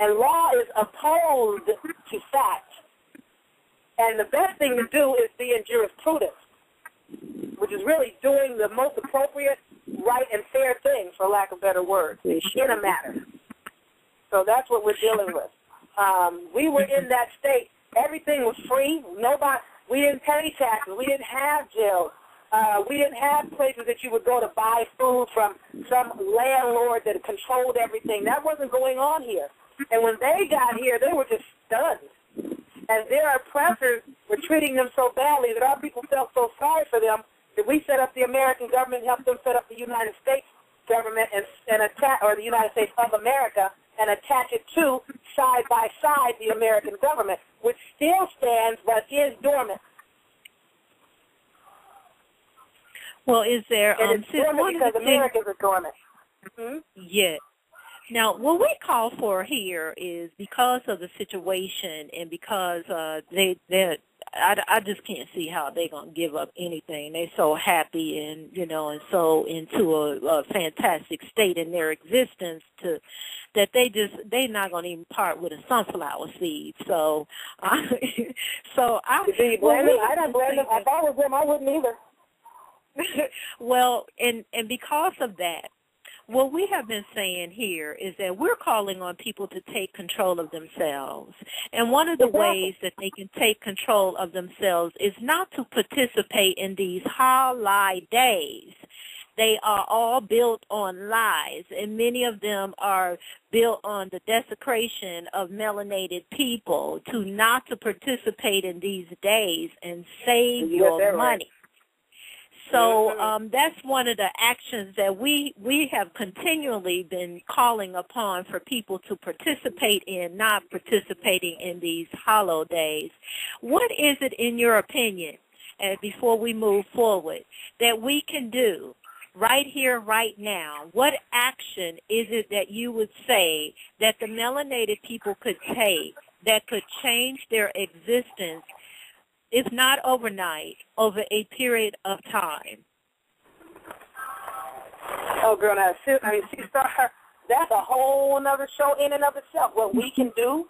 And law is opposed to fact. And the best thing to do is be in jurisprudence, which is really doing the most appropriate, right, and fair thing, for lack of better words, in a matter. So that's what we're dealing with. We were in that state. Everything was free. We didn't pay taxes. We didn't have jails. We didn't have places that you would go to buy food from some landlord that controlled everything. That wasn't going on here. And when they got here, they were just stunned. And their oppressors were treating them so badly that our people felt so sorry for them that we set up the American government, helped them set up the United States government or the United States of America, and attach it to, side by side, the American government, which still stands but is dormant. Well, is there... and it's dormant because Americans are dormant. Mm-hmm. Yeah. Now, what we call for here is because of the situation and because I just can't see how they're going to give up anything. They're so happy and, and so into a fantastic state in their existence that they're not going to even part with a sunflower seed. So, Do you blame them? I don't blame them. If I was them, I wouldn't either. Well, and because of that, what we have been saying here is that we're calling on people to take control of themselves. And one of the ways that they can take control of themselves is not to participate in these holidays. They are all built on lies, and many of them are built on the desecration of melanated people, to not to participate in these days and save your money. So that's one of the actions that we have continually been calling upon for people to participate in, not participating in these holidays. What is it, in your opinion, and before we move forward, that we can do right here, right now? What action is it that you would say that the melanated people could take that could change their existence, if not overnight, over a period of time? Oh, girl, now, that's a whole other show in and of itself. What we can do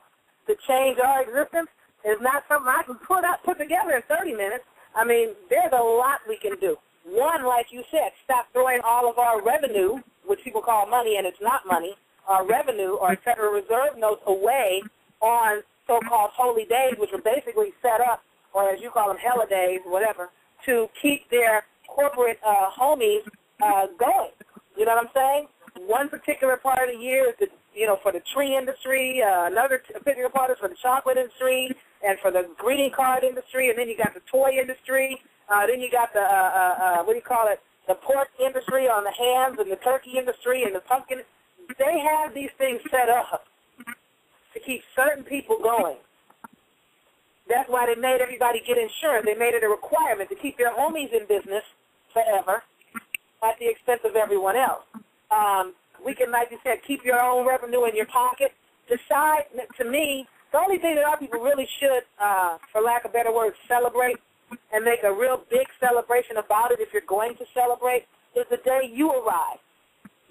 to change our existence is not something I can put together in 30 minutes. I mean, there's a lot we can do. One, like you said, stop throwing all of our revenue, which people call money and it's not money, our revenue or Federal Reserve notes away on so-called holy days, which are basically set up, or as you call them, holidays, whatever, to keep their corporate homies going. You know what I'm saying? One particular part of the year is, for the tree industry, another particular part is for the chocolate industry, and for the greeting card industry, and then you got the toy industry, then you got the, the pork industry on the hams, and the turkey industry, and the pumpkin. They have these things set up to keep certain people going. That's why they made everybody get insurance. They made it a requirement to keep their homies in business forever at the expense of everyone else. We can, like you said, keep your own revenue in your pocket. Decide, to me, the only thing that our people really should, for lack of better words, celebrate and make a real big celebration about it, if you're going to celebrate, is the day you arrive.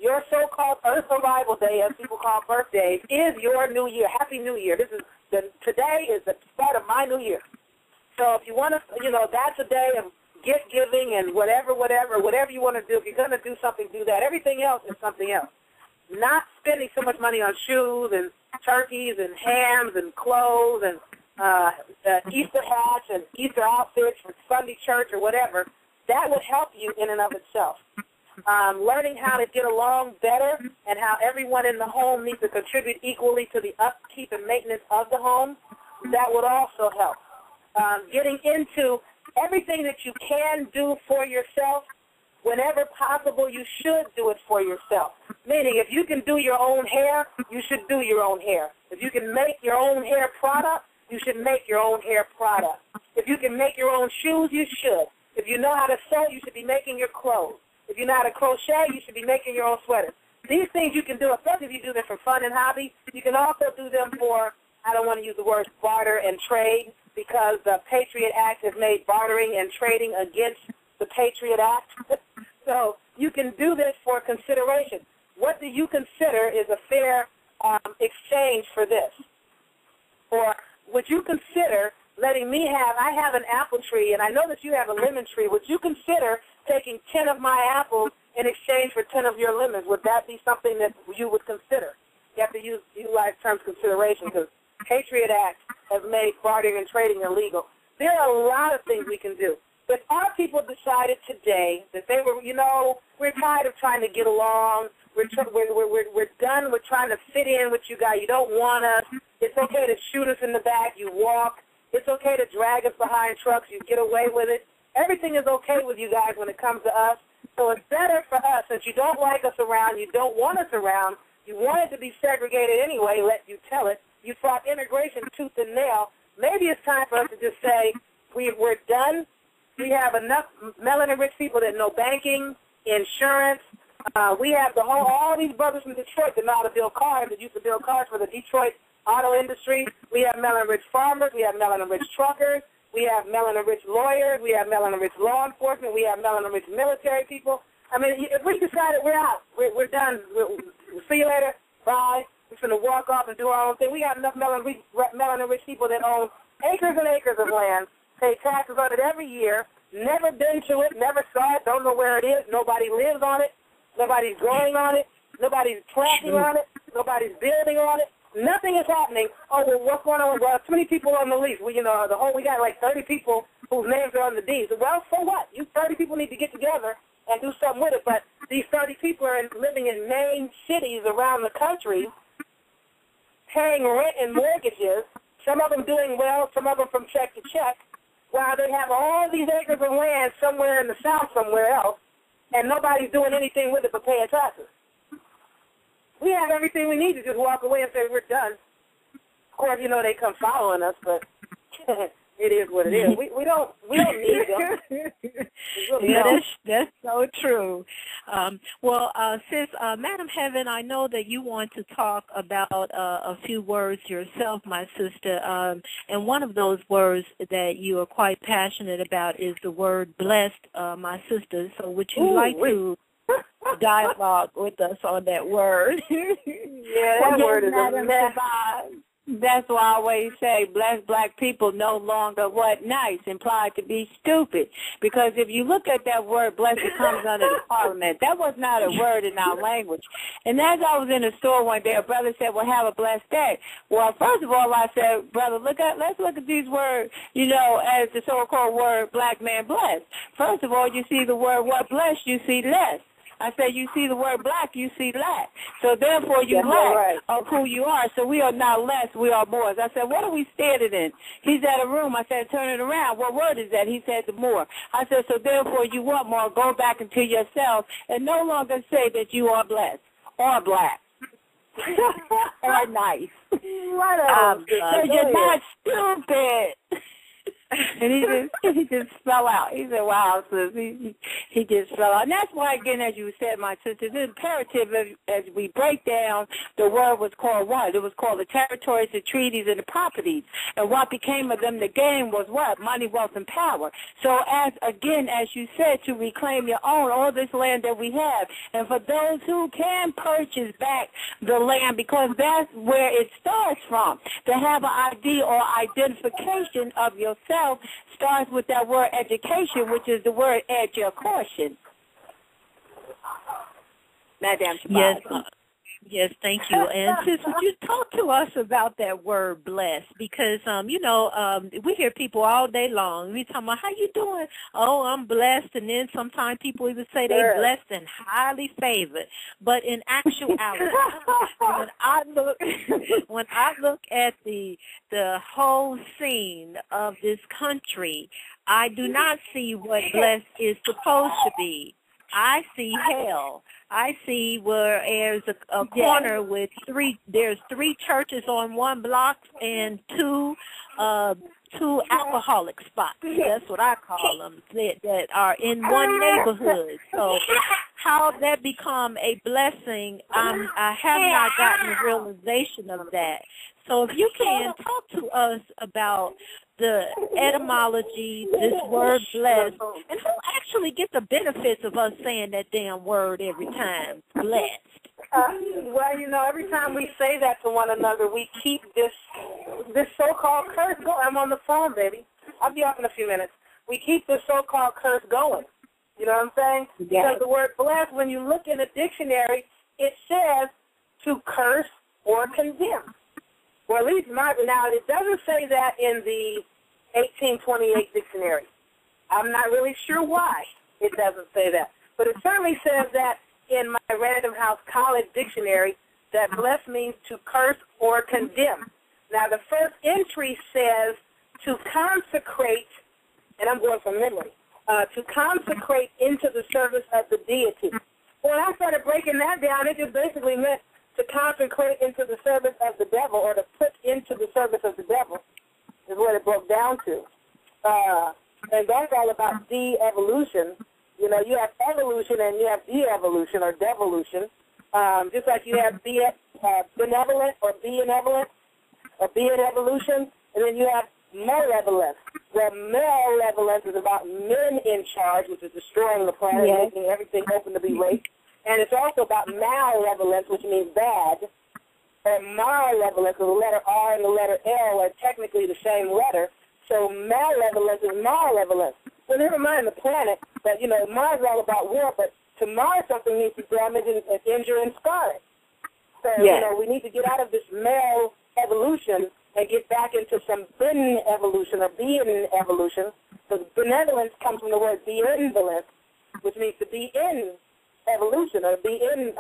Your so-called Earth Arrival Day, as people call birthdays, is your New Year. Happy New Year. Today is the start of my New Year. So if you want to, that's a day of gift giving and whatever you want to do. If you're going to do something, do that. Everything else is something else. Not spending so much money on shoes and turkeys and hams and clothes and Easter hats and Easter outfits for Sunday church or whatever. That would help you in and of itself. Learning how to get along better and how everyone in the home needs to contribute equally to the upkeep and maintenance of the home, that would also help. Getting into everything that you can do for yourself, whenever possible, you should do it for yourself. Meaning, if you can do your own hair, you should do your own hair. If you can make your own hair product, you should make your own hair product. If you can make your own shoes, you should. If you know how to sew, you should be making your clothes. If you know how to crochet, you should be making your own sweaters. These things you can do, especially if you do them for fun and hobby. You can also do them for, I don't want to use the words barter and trade, because the Patriot Act has made bartering and trading against the Patriot Act. So you can do this for consideration. What do you consider is a fair exchange for this? Or would you consider letting me I have an apple tree, and I know that you have a lemon tree. Would you consider taking 10 of my apples in exchange for 10 of your lemons? Would that be something that you would consider? You have to utilize terms consideration because Patriot Act has made bartering and trading illegal. There are a lot of things we can do. But our people decided today that they were, we're tired of trying to get along. We're done with trying to fit in with you guys. You don't want us. It's okay to shoot us in the back. You walk. It's okay to drag us behind trucks. You get away with it. Everything is okay with you guys when it comes to us. So it's better for us, since you don't like us around, you don't want us around, you want it to be segregated anyway, let you tell it. You fought integration tooth and nail. Maybe it's time for us to just say, we're done. We have enough melanin-rich people that know banking, insurance. We have all these brothers from Detroit that know how to build cars, that used to build cars for the Detroit auto industry. We have melanin-rich farmers. We have melanin-rich truckers. We have melanin-rich lawyers. We have melanin-rich law enforcement. We have melanin-rich military people. I mean, if we decided we're out, we're done. We'll see you later. Bye. We're going to walk off and do our own thing. We got enough melanin-rich people that own acres and acres of land, pay taxes on it every year, never been to it, never saw it, don't know where it is. Nobody lives on it. Nobody's growing on it. Nobody's planting on it. Nobody's building on it. Nothing is happening. Oh, well, what's going on? Well, too many people on the lease. We got like 30 people whose names are on the deeds. Well, so what? You 30 people need to get together and do something with it. But these 30 people are living in main cities around the country, paying rent and mortgages, some of them doing well, some of them from check to check, while they have all these acres of land somewhere in the South somewhere else, and nobody's doing anything with it but paying taxes. We have everything we need to just walk away and say we're done. Of course, they come following us, but it is what it is. We don't need them. Yeah, that's so true. Sis, Madam Heaven, I know that you want to talk about a few words yourself, my sister, and one of those words that you are quite passionate about is the word blessed, my sister. So would you like to dialogue with us on that word? Yeah, that word is a mess. That's why I always say blessed black people no longer nice, implied to be stupid. Because if you look at that word blessed, it comes under the parliament. That was not a word in our language. And as I was in the store one day, a brother said, well, have a blessed day. Well, first of all, I said, brother, let's look at these words, as the so-called word black man blessed. First of all, you see the word what blessed, you see less. I said, you see the word black, you see lack. So therefore you lack of who you are. So we are not less, we are more. I said, what are we standing in? He said, a room. I said, turn it around. What word is that? He said, the more. I said, so therefore you want more. Go back into yourself and no longer say that you are blessed or black or nice. So you're not stupid. And he just fell out. He said, wow, sis, he just fell out. And that's why, again, as you said, my sister, it's imperative as we break down, the word was called what? It was called the territories, the treaties, and the properties. And what became of them, the game was what? Money, wealth, and power. So as you said, to reclaim your own, all this land that we have. And for those who can purchase back the land, because that's where it starts from, to have an ID or identification of yourself starts with that word education, which is the word education. Madam Shabbat. Yes, thank you. And sis, would you talk to us about that word blessed? Because, we hear people all day long. We talking about, how you doing? Oh, I'm blessed. And then sometimes people even say they're blessed and highly favored. But in actuality, when I look at the whole scene of this country, I do not see what blessed is supposed to be. I see hell. I see where there's a corner with there's three churches on one block and two alcoholic spots. That's what I call them, that are in one neighborhood. So how that become a blessing, I have not gotten the realization of that. So if you can talk to us about the etymology, this word blessed, and who actually get the benefits of us saying that damn word every time, blessed. Well, you know, every time we say that to one another, we keep this so-called curse going. I'm on the phone, baby. I'll be off in a few minutes. We keep this so-called curse going. You know what I'm saying? Yes. Because the word blessed, when you look in a dictionary, it says to curse or condemn. Or at least now it doesn't say that in the 1828 dictionary. I'm not really sure why it doesn't say that. But it certainly says that in my Random House College dictionary, that bless means to curse or condemn. Now, the first entry says to consecrate, and I'm going from memory, to consecrate into the service of the deity. When I started breaking that down, it just basically meant to consecrate into the service of the devil, or to put into the service of the devil, is what it broke down to. And that's all about de-evolution. You know, you have evolution and you have de-evolution or devolution, just like you have benevolent or benevolent or evolution, and then you have malevolence. Well, malevolence is about men in charge, which is destroying the planet, yes, making everything open to be raped. And it's also about malevolence, which means bad, or malevolence, the letter R and the letter L are technically the same letter. So malevolence is malevolence. Well, never mind the planet, but, you know, Mars is all about war, but to Mars something needs to damage and injure and scar it. So, yes, you know, we need to get out of this male evolution and get back into some evolution or being evolution. So benevolence comes from the word benevolent, which means to be in evolution or be in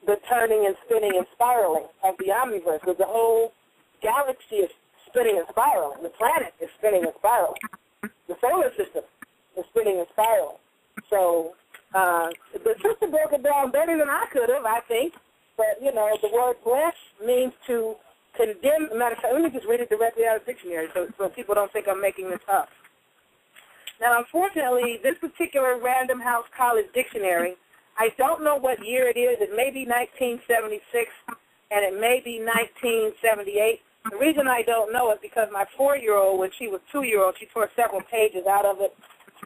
the turning and spinning and spiraling of the omniverse, because the whole galaxy is spinning and spiraling. The planet is spinning and spiraling. The solar system is spinning and spiraling. So the sister broke it down better than I could have, I think. But, you know, the word bless means to condemn. Matter of fact, let me just read it directly out of the dictionary so people don't think I'm making this up. Now, unfortunately, this particular Random House College dictionary, I don't know what year it is. It may be 1976, and it may be 1978. The reason I don't know is because my 4-year-old, when she was 2-year-old, she tore several pages out of it,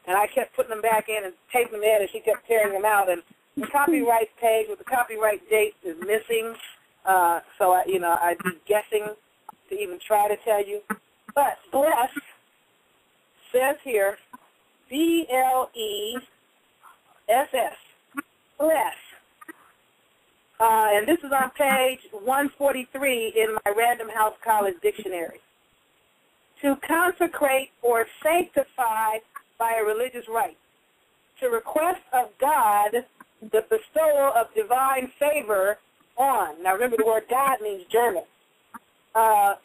and I kept putting them back in and taping them in, and she kept tearing them out. And the copyright page with the copyright date is missing, so I'd be guessing to even try to tell you. But bless says here, B-L-E-S-S, bless. And this is on page 143 in my Random House College dictionary. To consecrate or sanctify by a religious rite. To request of God the bestowal of divine favor on. Now remember, the word God means German.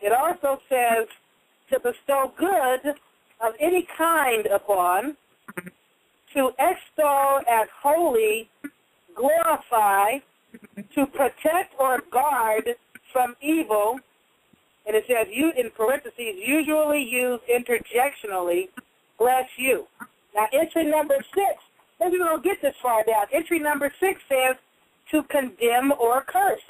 It also says to bestow good of any kind upon, to extol as holy, glorify, to protect or guard from evil, and it says, you in parentheses, usually used interjectionally, bless you. Now, entry number 6, maybe we don't get this far down. Entry number 6 says to condemn or curse.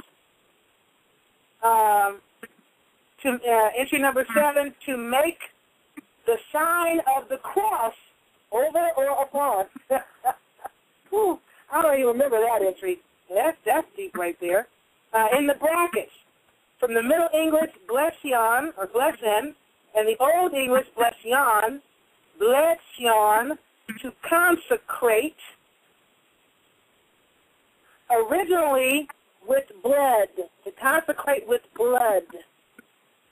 Entry number 7, to make the sign of the cross over or upon. Whew, I don't even remember that entry. That's deep right there. In the brackets, from the Middle English, blession, or blessen, and the Old English, blession, to consecrate, originally with blood, to consecrate with blood.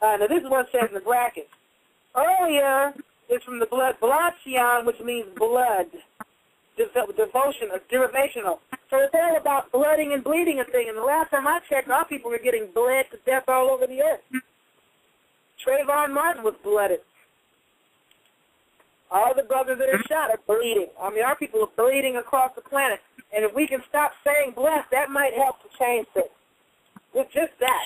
Now this is what it says in the brackets. Earlier, it's from the blood, blation, which means blood, devotion, derivational. So it's all about blooding and bleeding and thing. And the last time I checked, our people were getting bled to death all over the earth. Trayvon Martin was blooded. All the brothers that are shot are bleeding. I mean, our people are bleeding across the planet. And if we can stop saying blessed, that might help to change things. It's just that.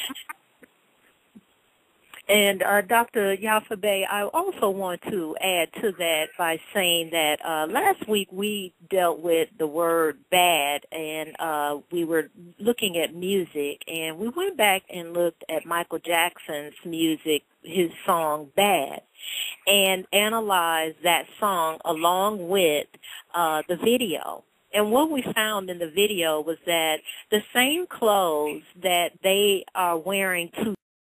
And Dr. Yaffa Bey, I also want to add to that by saying that last week we dealt with the word bad, and we were looking at music, and we went back and looked at Michael Jackson's music, his song Bad, and analyzed that song along with the video. And what we found in the video was that the same clothes that they are wearing to